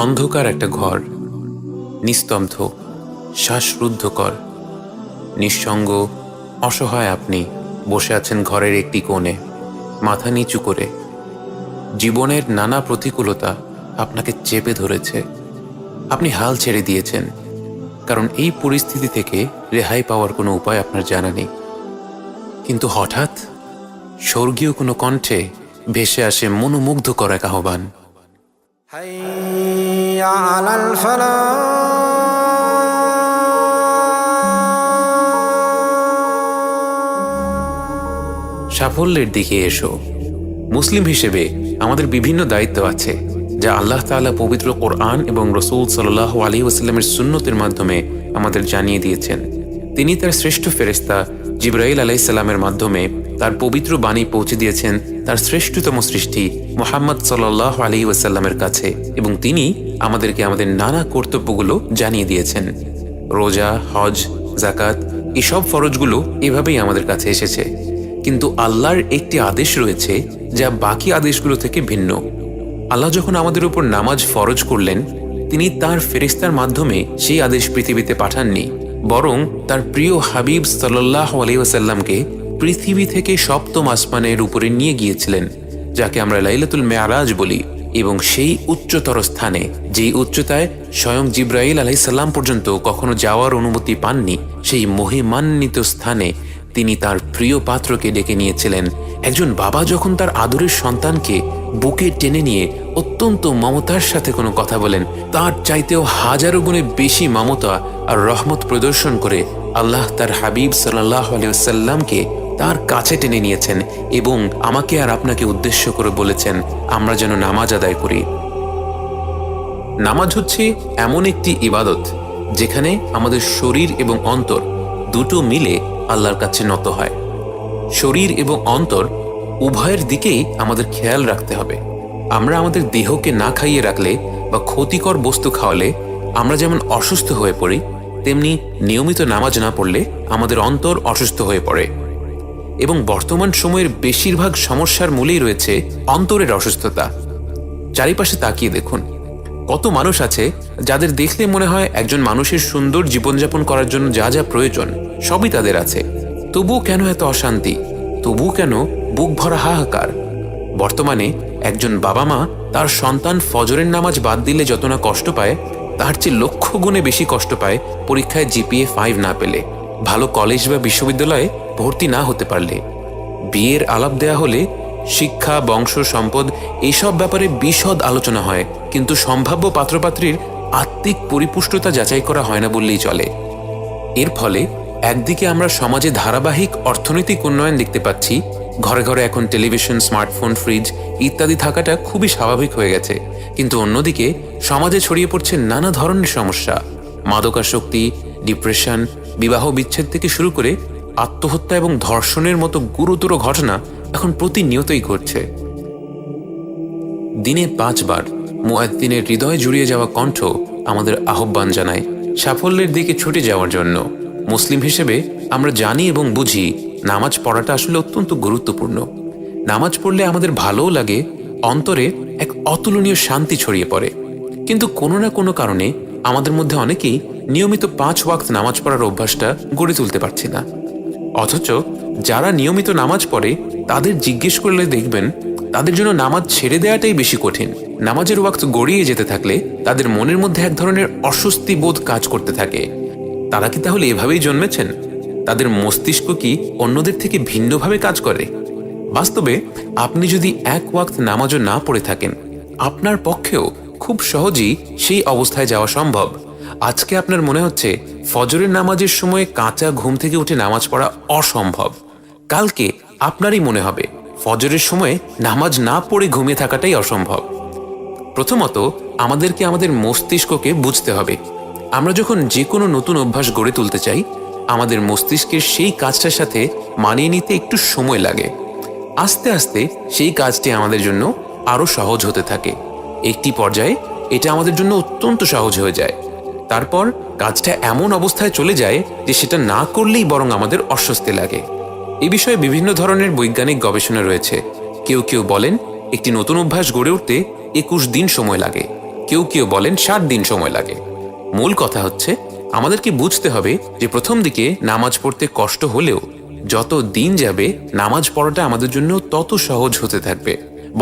অন্ধকার একটা ঘর, নিস্তব্ধ, শ্বাসরুদ্ধকর, নিঃসঙ্গ, অসহায়। আপনি বসে আছেন ঘরের একটি কোণে, মাথা নিচু করে। জীবনের নানা প্রতিকূলতা আপনাকে চেপে ধরেছে। আপনি হাল ছেড়ে দিয়েছেন, কারণ এই পরিস্থিতি থেকে রেহাই পাওয়ার কোনো উপায় আপনার জানা নেই। কিন্তু হঠাৎ স্বর্গীয় কোনো কণ্ঠে ভেসে আসে মনোমুগ্ধকর এক আহ্বান। হাইয়া আলাল ফালাহ। সাফল্যের দিকে এসো। মুসলিম হিসেবে আমাদের বিভিন্ন দায়িত্ব আছে, যা আল্লাহ তাআলা পবিত্র কোরআন এবং রাসূল সাল্লাল্লাহু আলাইহি ওয়াসাল্লামের সুন্নতের মাধ্যমে আমাদের জানিয়ে দিয়েছেন। তিনি তার শ্রেষ্ঠ ফেরেশতা জিবরাইল আলাইহিস সালামের মাধ্যমে তার পবিত্র বাণী পৌঁছে দিয়েছেন তার শ্রেষ্ঠতম সৃষ্টি মুহাম্মদ সাল্লাল্লাহু আলাইহি ওয়াসাল্লামের কাছে, এবং তিনি আমাদেরকে আমাদের নানা কর্তব্যগুলো জানিয়ে দিয়েছেন। রোজা, হজ, যাকাত, এসব ফরজগুলো এভাবেই আমাদের কাছে এসেছে। কিন্তু আল্লাহর একটি আদেশ রয়েছে যা বাকি আদেশগুলো থেকে ভিন্ন। আল্লাহ যখন আমাদের উপর নামাজ ফরজ করলেন, তিনি তার ফেরেশতার মাধ্যমে সেই আদেশ পৃথিবীতে পাঠাননি, বরং তার প্রিয় হাবিব সাল্লাল্লাহু আলাইহি ওয়াসাল্লামকে পৃথিবী থেকে সপ্তম আসমানের উপরে নিয়ে গিয়েছিলেন, যাকে আমরা লাইলাতুল মেরাজ বলি। এবং সেই উচ্চতর স্থানে, যেই উচ্চতায় স্বয়ং জিবরাইল আলাইহিস সালাম পর্যন্ত কখনো যাওয়ার অনুমতি পাননি, সেই মহিমান্বিত স্থানে তিনি তার প্রিয় পাত্রকে ডেকে নিয়েছিলেন। একজন বাবা যখন তার আদরের সন্তানকে বুকে টেনে নিয়ে অত্যন্ত মমতার সাথে কোনো কথা বলেন, তার চাইতেও হাজারো গুণে বেশি মমতা আর রহমত প্রদর্শন করে আল্লাহ তার হাবিব সাল্লাল্লাহু আলাইহি ওয়াসাল্লামকে তার কাছে টেনে নিয়েছেন এবং আমাকে আর আপনাকে উদ্দেশ্য করে বলেছেন আমরা যেন নামাজ আদায় করি। নামাজ হচ্ছে এমন একটি ইবাদত যেখানে আমাদের শরীর এবং অন্তর দুটো মিলে আল্লাহর কাছে নত হয়। শরীর এবং অন্তর উভয়ের দিকেই আমাদের খেয়াল রাখতে হবে। আমরা আমাদের দেহকে না খাইয়ে রাখলে বা ক্ষতিকর বস্তু খাওয়ালে আমরা যেমন অসুস্থ হয়ে পড়ি, তেমনি নিয়মিত নামাজ না পড়লে আমাদের অন্তর অসুস্থ হয়ে পড়ে। এবং বর্তমান সময়ের বেশিরভাগ সমস্যার মূলেই রয়েছে অন্তরের অসুস্থতা। চারিপাশে তাকিয়ে দেখুন, কত মানুষ আছে যাদের দেখলে মনে হয় একজন মানুষের সুন্দর জীবনযাপন করার জন্য যা যা প্রয়োজন সবই তাদের আছে, তবুও কেন এত অশান্তি? তবুও কেন বুক ভরা হাহাকার? বর্তমানে একজন বাবা মা তার সন্তান ফজরের নামাজ বাদ দিলে যত না কষ্ট পায়, তার চেয়ে লক্ষ গুণে বেশি কষ্ট পায় পরীক্ষায় জিপিএ 5 না পেলে, ভালো কলেজ বা বিশ্ববিদ্যালয়ে ভর্তি না হতে পারলে। বিয়ের আলাপ দেয়া হলে শিক্ষা, বংশ, সম্পদ এইসব ব্যাপারে বিশদ আলোচনা হয়, কিন্তু সম্ভাব্য পাত্রপাত্রীর আত্মিক পরিপুষ্টতা যাচাই করা হয় না বললেই চলে। এর ফলে একদিকে আমরা সমাজে ধারাবাহিক অর্থনৈতিক উন্নয়ন দেখতে পাচ্ছি, ঘরে ঘরে এখন টেলিভিশন, স্মার্টফোন, ফ্রিজ ইত্যাদি থাকাটা খুবই স্বাভাবিক হয়ে গেছে, কিন্তু অন্যদিকে সমাজে ছড়িয়ে পড়ছে নানা ধরনের সমস্যা। মাদকাসক্তি, ডিপ্রেশন, বিবাহ বিচ্ছেদ থেকে শুরু করে আত্মহত্যা এবং ধর্ষণের মতো গুরুতর ঘটনা এখন প্রতিনিয়তই ঘটছে। দিনে 5 বার মুয়াজ্জিনের হৃদয় জুড়িয়ে যাওয়া কণ্ঠ আমাদের আহ্বান জানায় সাফল্যের দিকে ছুটে যাওয়ার জন্য। মুসলিম হিসেবে আমরা জানি এবং বুঝি নামাজ পড়াটা আসলে অত্যন্ত গুরুত্বপূর্ণ। নামাজ পড়লে আমাদের ভালোও লাগে, অন্তরে এক অতুলনীয় শান্তি ছড়িয়ে পড়ে। কিন্তু কোনো না কোনো কারণে আমাদের মধ্যে অনেকেই নিয়মিত 5 ওয়াক্ত নামাজ পড়ার অভ্যাসটা গড়ে তুলতে পারছি না। অথচ যারা নিয়মিত নামাজ পড়ে তাদের জিজ্ঞেস করলে দেখবেন তাদের জন্য নামাজ ছেড়ে দেওয়াটাই বেশি কঠিন। নামাজের ওয়াক্ত গড়িয়ে যেতে থাকলে তাদের মনের মধ্যে এক ধরনের অস্বস্তি বোধ কাজ করতে থাকে। তারা কি তাহলে এভাবেই জন্মেছেন? তাদের মস্তিষ্ক কি অন্যদের থেকে ভিন্নভাবে কাজ করে? বাস্তবে আপনি যদি 1 ওয়াক্ত নামাজও না পড়ে থাকেন, আপনার পক্ষেও খুব সহজেই সেই অবস্থায় যাওয়া সম্ভব। আজকে আপনার মনে হচ্ছে ফজরের নামাজের সময় কাঁচা ঘুম থেকে উঠে নামাজ পড়া অসম্ভব। কালকে আপনারই মনে হবে ফজরের সময় নামাজ না পড়ে ঘুমিয়ে থাকাটাই অসম্ভব। প্রথমত আমাদেরকে আমাদের মস্তিষ্ককে বুঝতে হবে। আমরা যখন যে কোনো নতুন অভ্যাস গড়ে তুলতে চাই, আমাদের মস্তিষ্কের সেই কাজটার সাথে মানিয়ে নিতে একটু সময় লাগে। আস্তে আস্তে সেই কাজটি আমাদের জন্য আরও সহজ হতে থাকে। একটি পর্যায়ে এটা আমাদের জন্য অত্যন্ত সহজ হয়ে যায়। তারপর কাজটা এমন অবস্থায় চলে যায় যে সেটা না করলেই বরং আমাদের অস্বস্তি লাগে। এ বিষয়ে বিভিন্ন ধরনের বৈজ্ঞানিক গবেষণা রয়েছে। কেউ কেউ বলেন একটি নতুন অভ্যাস গড়ে উঠতে 21 দিন সময় লাগে, কেউ কেউ বলেন 60 দিন সময় লাগে। মূল কথা হচ্ছে আমাদেরকে বুঝতে হবে যে প্রথম দিকে নামাজ পড়তে কষ্ট হলেও যত দিন যাবে নামাজ পড়াটা আমাদের জন্য তত সহজ হতে থাকবে।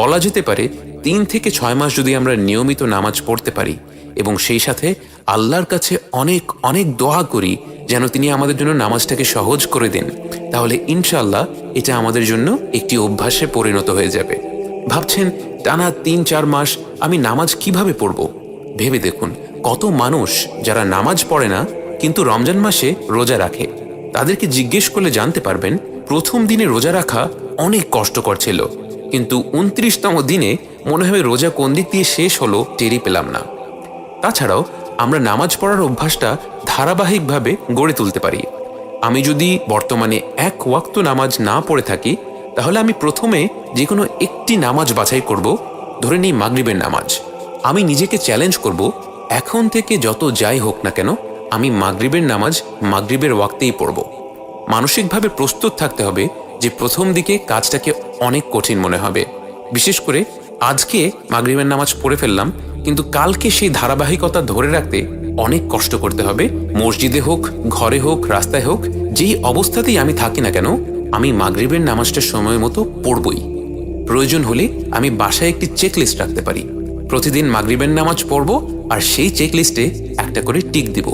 বলা যেতে পারে 3 থেকে 6 মাস যদি আমরা নিয়মিত নামাজ পড়তে পারি এবং সেই সাথে আল্লাহর কাছে অনেক অনেক দোয়া করি যেন তিনি আমাদের জন্য নামাজটাকে সহজ করে দেন, তাহলে ইনশাআল্লাহ এটা আমাদের জন্য একটি অভ্যাসে পরিণত হয়ে যাবে। ভাবছেন টানা 3-4 মাস আমি নামাজ কিভাবে পড়ব? ভেবে দেখুন কত মানুষ যারা নামাজ পড়ে না কিন্তু রমজান মাসে রোজা রাখে। তাদেরকে জিজ্ঞেস করলে জানতে পারবেন প্রথম দিনে রোজা রাখা অনেক কষ্টকর ছিল, কিন্তু 29তম দিনে মনে হবে রোজা কোন দিক দিয়ে শেষ হলো টেরই পেলাম না। তাছাড়াও আমরা নামাজ পড়ার অভ্যাসটা ধারাবাহিকভাবে গড়ে তুলতে পারি। আমি যদি বর্তমানে 1 ওয়াক্ত নামাজ না পড়ে থাকি তাহলে আমি প্রথমে যে কোনো একটি নামাজ বাছাই করব, ধরে নিই মাগরিবের নামাজ। আমি নিজেকে চ্যালেঞ্জ করব এখন থেকে যত যাই হোক না কেন আমি মাগরিবের নামাজ মাগরিবের ওয়াক্তেই পড়ব। মানসিকভাবে প্রস্তুত থাকতে হবে যে প্রথম দিকে কাজটাকে অনেক কঠিন মনে হবে, বিশেষ করে আজকে মাগরিবের নামাজ পড়ে ফেললাম কিন্তু কালকে সেই ধারাবাহিকতা ধরে রাখতে অনেক কষ্ট করতে হবে। মসজিদে হোক, ঘরে হোক, রাস্তায় হোক, যেই অবস্থাতেই আমি থাকি না কেন আমি মাগরিবের নামাজটা সময় মতো পড়বই। প্রয়োজন হলে আমি বাসায় একটি চেকলিস্ট রাখতে পারি, প্রতিদিন মাগরিবের নামাজ পড়ব আর সেই চেকলিস্টে একটা করে টিক দিব।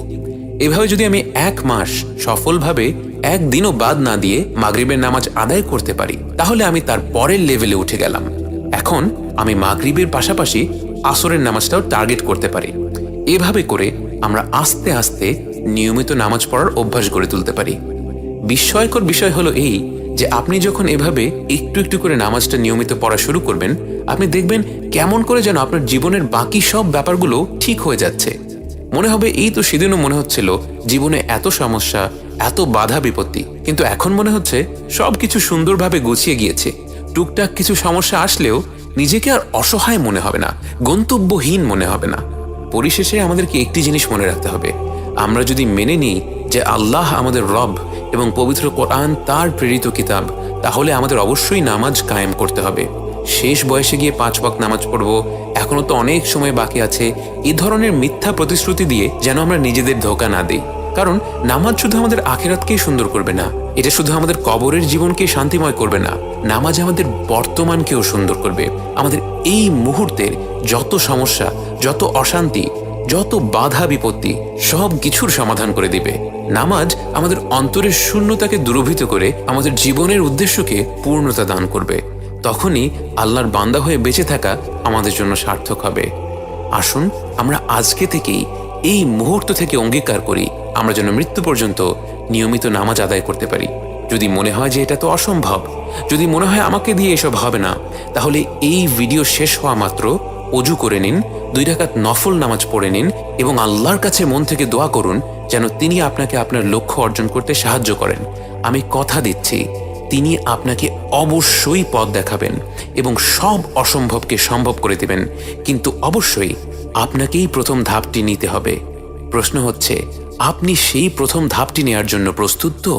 এভাবে যদি আমি 1 মাস সফলভাবে একদিনও বাদ না দিয়ে মাগরিবের নামাজ আদায় করতে পারি তাহলে আমি তার পরের লেভেলে উঠে গেলাম। এখন আমি মাগরিবের পাশাপাশি আসরের নামাজটাও টার্গেট করতে পারি। এভাবে করে আমরা আস্তে আস্তে নিয়মিত নামাজ পড়ার অভ্যাস গড়ে তুলতে পারি। বিস্ময়কর বিষয় হলো এই যে আপনি যখন এভাবে একটু একটু করে নামাজটা নিয়মিত পড়া শুরু করবেন আপনি দেখবেন কেমন করে যেন আপনার জীবনের বাকি সব ব্যাপারগুলো ঠিক হয়ে যাচ্ছে। মনে হবে এই তো সেদিনও মনে হচ্ছিল জীবনে এত সমস্যা, এত বাধা বিপত্তি, কিন্তু এখন মনে হচ্ছে সবকিছু সুন্দরভাবে গুছিয়ে গিয়েছে। টুকটাক কিছু সমস্যা আসলেও নিজেকে আর অসহায় মনে হবে না, গন্তব্যহীন মনে হবে না। পরিশেষে আমাদেরকে একটি জিনিস মনে রাখতে হবে, আমরা যদি মেনে নিই যে আল্লাহ আমাদের রব এবং পবিত্র কোরআন তার প্রেরিত কিতাব, তাহলে আমাদের অবশ্যই নামাজ কায়েম করতে হবে। শেষ বয়সে গিয়ে 5 ওয়াক্ত নামাজ পড়বো, এখনো তো অনেক সময় বাকি আছে, এই ধরনের মিথ্যা প্রতিশ্রুতি দিয়ে যেন আমরা নিজেদের ধোঁকা না দিই। কারণ নামাজ শুধু আমাদের আখিরাতকেই সুন্দর করবে না, এটা শুধু আমাদের কবরের জীবনকে শান্তিময় করবে না, নামাজ আমাদের বর্তমানকেও সুন্দর করবে। আমাদের এই মুহূর্তের যত সমস্যা, যত অশান্তি, যত বাধা বিপত্তি সব কিছুর সমাধান করে দিবে। নামাজ আমাদের অন্তরের শূন্যতাকে দূরীভূত করে আমাদের জীবনের উদ্দেশ্যকে পূর্ণতা দান করবে। তখনই আল্লাহর বান্দা হয়ে বেঁচে থাকা আমাদের জন্য সার্থক হবে। আসুন আমরা আজকে থেকেই এই মুহূর্ত থেকে অঙ্গীকার করি আমরা যেন মৃত্যু পর্যন্ত নিয়মিত নামাজ আদায় করতে পারি। যদি মনে হয় যে এটা তো অসম্ভব, যদি মনে হয় আমাকে দিয়ে এসব হবে না, তাহলে এই ভিডিও শেষ হওয়া মাত্র অজু করে নিন, 2 রাকাত নফল নামাজ পড়ে নিন এবং আল্লাহর কাছে মন থেকে দোয়া করুন যেন তিনি আপনাকে আপনার লক্ষ্য অর্জন করতে সাহায্য করেন। আমি কথা দিচ্ছি তিনি আপনাকে অবশ্যই পথ দেখাবেন এবং সব অসম্ভবকে সম্ভব করে দেবেন, কিন্তু অবশ্যই আপনাকেই প্রথম ধাপটি নিতে হবে। প্রশ্ন হচ্ছে আপনি সেই প্রথম ধাপটি নেওয়ার জন্য প্রস্তুত তো?